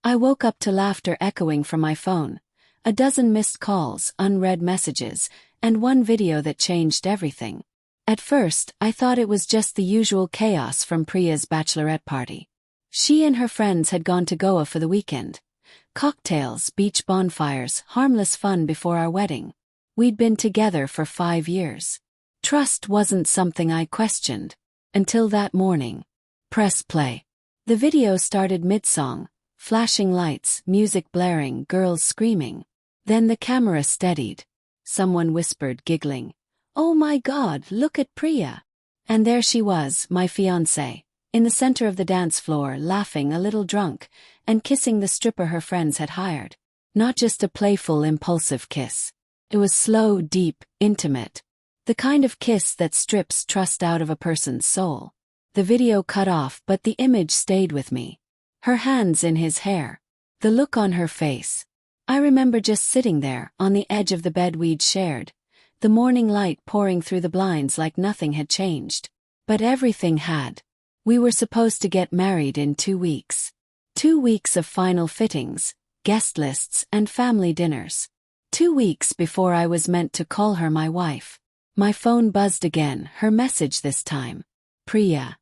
I woke up to laughter echoing from my phone, a dozen missed calls, unread messages, and one video that changed everything. At first, I thought it was just the usual chaos from Priya's bachelorette party. She and her friends had gone to Goa for the weekend. Cocktails, beach bonfires, harmless fun before our wedding. We'd been together for 5 years. Trust wasn't something I questioned. Until that morning. Press play. The video started mid-song, flashing lights, music blaring, girls screaming. Then the camera steadied. Someone whispered, giggling, "Oh my God, look at Priya." And there she was, my fiancée, in the center of the dance floor, laughing, a little drunk, and kissing the stripper her friends had hired. Not just a playful, impulsive kiss. It was slow, deep, intimate. The kind of kiss that strips trust out of a person's soul. The video cut off, but the image stayed with me. Her hands in his hair. The look on her face. I remember just sitting there, on the edge of the bed we'd shared. The morning light pouring through the blinds like nothing had changed. But everything had. We were supposed to get married in 2 weeks. 2 weeks of final fittings, guest lists, and family dinners. 2 weeks before I was meant to call her my wife. My phone buzzed again, her message this time. Priya.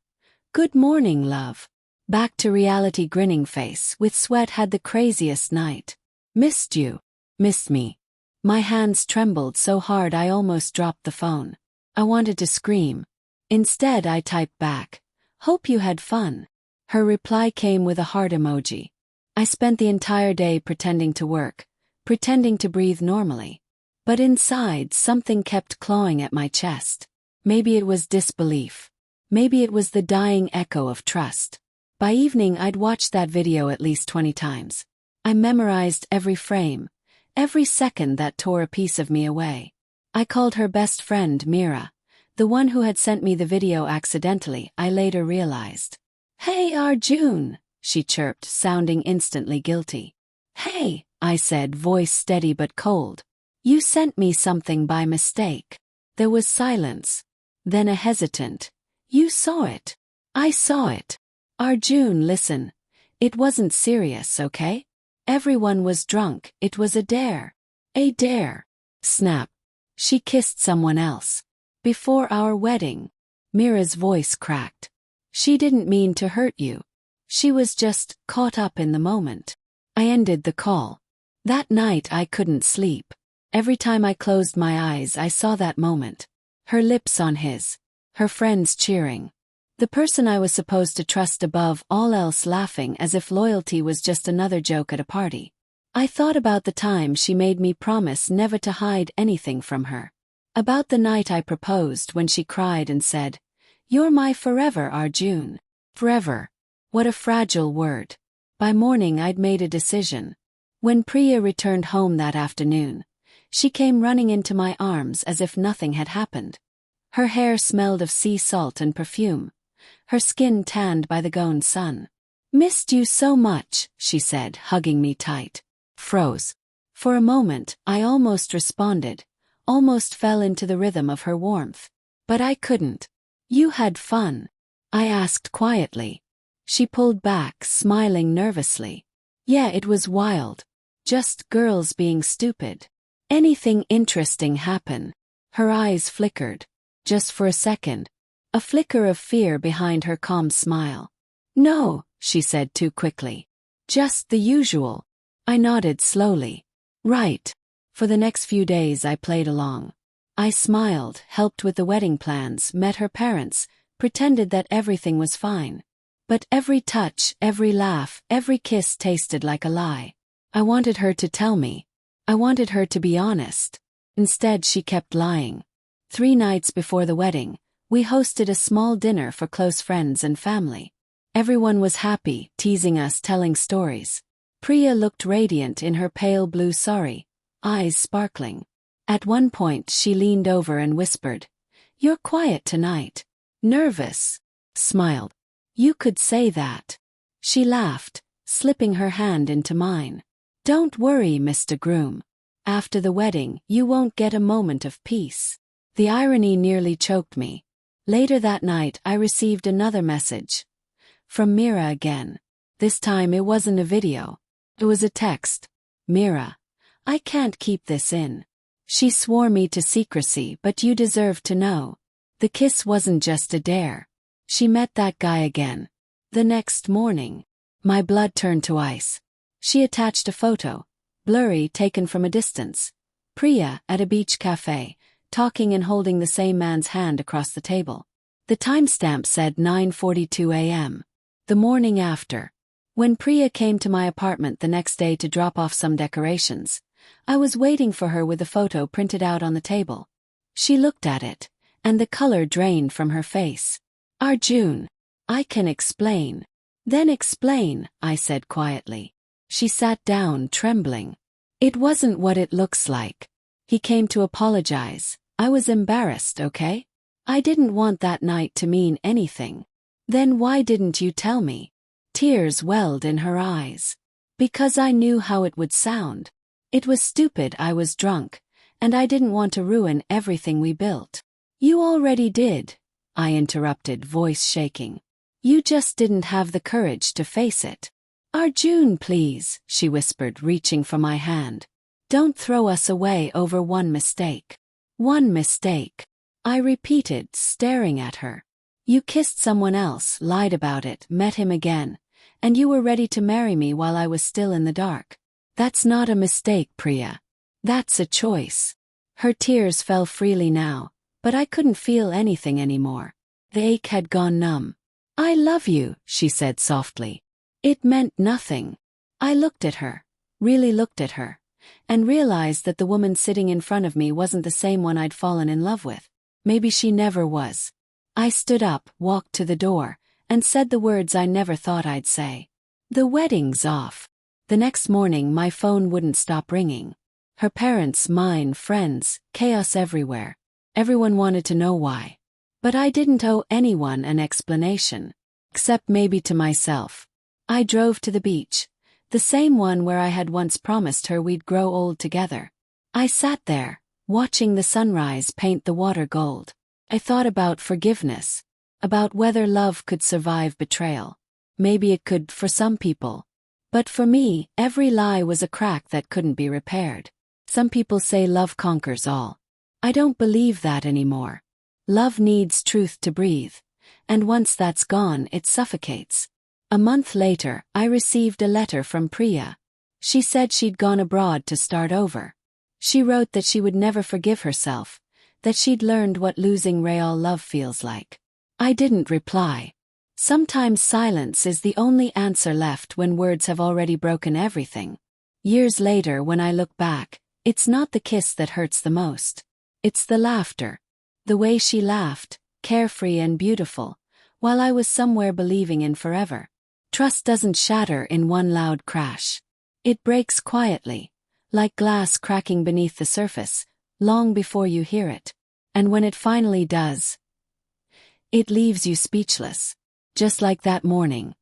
"Good morning, love." Back to reality, grinning face, with sweat, had the craziest night. "Missed you." "Missed me." My hands trembled so hard I almost dropped the phone. I wanted to scream. Instead I typed back, "Hope you had fun." Her reply came with a heart emoji. I spent the entire day pretending to work, pretending to breathe normally. But inside, something kept clawing at my chest. Maybe it was disbelief. Maybe it was the dying echo of trust. By evening I'd watched that video at least 20 times. I memorized every frame, every second that tore a piece of me away. I called her best friend Mira, the one who had sent me the video accidentally, I later realized. "Hey Arjun," she chirped, sounding instantly guilty. "Hey," I said, voice steady but cold. "You sent me something by mistake." There was silence. Then a hesitant, "You saw it." "I saw it." "Arjun, listen. It wasn't serious, okay? Everyone was drunk, it was a dare." "A dare." Snap. "She kissed someone else. Before our wedding." Mira's voice cracked. "She didn't mean to hurt you. She was just caught up in the moment." I ended the call. That night I couldn't sleep. Every time I closed my eyes I saw that moment. Her lips on his. Her friends cheering. The person I was supposed to trust above all else laughing as if loyalty was just another joke at a party. I thought about the time she made me promise never to hide anything from her. About the night I proposed when she cried and said, "You're my forever, Arjun." Forever. What a fragile word. By morning I'd made a decision. When Priya returned home that afternoon, she came running into my arms as if nothing had happened. Her hair smelled of sea salt and perfume, her skin tanned by the Goan sun. "Missed you so much," she said, hugging me tight. Froze. For a moment, I almost responded, almost fell into the rhythm of her warmth. But I couldn't. "You had fun?" I asked quietly. She pulled back, smiling nervously. "Yeah, it was wild. Just girls being stupid." "Anything interesting happen?" Her eyes flickered. Just for a second. A flicker of fear behind her calm smile. "No," she said too quickly. "Just the usual." I nodded slowly. "Right." For the next few days I played along. I smiled, helped with the wedding plans, met her parents, pretended that everything was fine. But every touch, every laugh, every kiss tasted like a lie. I wanted her to tell me. I wanted her to be honest. Instead she kept lying. 3 nights before the wedding, we hosted a small dinner for close friends and family. Everyone was happy, teasing us, telling stories. Priya looked radiant in her pale blue sari, eyes sparkling. At one point she leaned over and whispered, "You're quiet tonight." "Nervous." Smiled. "You could say that." She laughed, slipping her hand into mine. "Don't worry, Mr. Groom. After the wedding, you won't get a moment of peace." The irony nearly choked me. Later that night I received another message. From Mira again. This time it wasn't a video. It was a text. Mira, I can't keep this in. She swore me to secrecy, but you deserve to know. The kiss wasn't just a dare. She met that guy again. The next morning, my blood turned to ice. She attached a photo, blurry, taken from a distance. Priya at a beach cafe, talking and holding the same man's hand across the table. The timestamp said 9:42 a.m. The morning after. When Priya came to my apartment the next day to drop off some decorations, I was waiting for her with the photo printed out on the table. She looked at it, and the color drained from her face. Arjun, I can explain. Then explain, I said quietly. She sat down, trembling. It wasn't what it looks like. He came to apologize. I was embarrassed, okay? I didn't want that night to mean anything. Then why didn't you tell me? Tears welled in her eyes. Because I knew how it would sound. It was stupid, I was drunk, and I didn't want to ruin everything we built. You already did, I interrupted, voice shaking. You just didn't have the courage to face it. Arjun, please, she whispered, reaching for my hand. Don't throw us away over one mistake. One mistake, I repeated, staring at her. You kissed someone else, lied about it, met him again, and you were ready to marry me while I was still in the dark. That's not a mistake, Priya. That's a choice. Her tears fell freely now, but I couldn't feel anything anymore. The ache had gone numb. I love you, she said softly. It meant nothing. I looked at her, really looked at her, and realized that the woman sitting in front of me wasn't the same one I'd fallen in love with. Maybe she never was. I stood up, walked to the door, and said the words I never thought I'd say. The wedding's off. The next morning my phone wouldn't stop ringing. Her parents, mine, friends, chaos everywhere. Everyone wanted to know why. But I didn't owe anyone an explanation. Except maybe to myself. I drove to the beach. The same one where I had once promised her we'd grow old together. I sat there, watching the sunrise paint the water gold. I thought about forgiveness. About whether love could survive betrayal. Maybe it could for some people. But for me, every lie was a crack that couldn't be repaired. Some people say love conquers all. I don't believe that anymore. Love needs truth to breathe. And once that's gone, it suffocates. A month later, I received a letter from Priya. She said she'd gone abroad to start over. She wrote that she would never forgive herself, that she'd learned what losing real love feels like. I didn't reply. Sometimes silence is the only answer left when words have already broken everything. Years later, when I look back, it's not the kiss that hurts the most. It's the laughter. The way she laughed, carefree and beautiful, while I was somewhere believing in forever. Trust doesn't shatter in one loud crash. It breaks quietly, like glass cracking beneath the surface, long before you hear it. And when it finally does, it leaves you speechless. Just like that morning,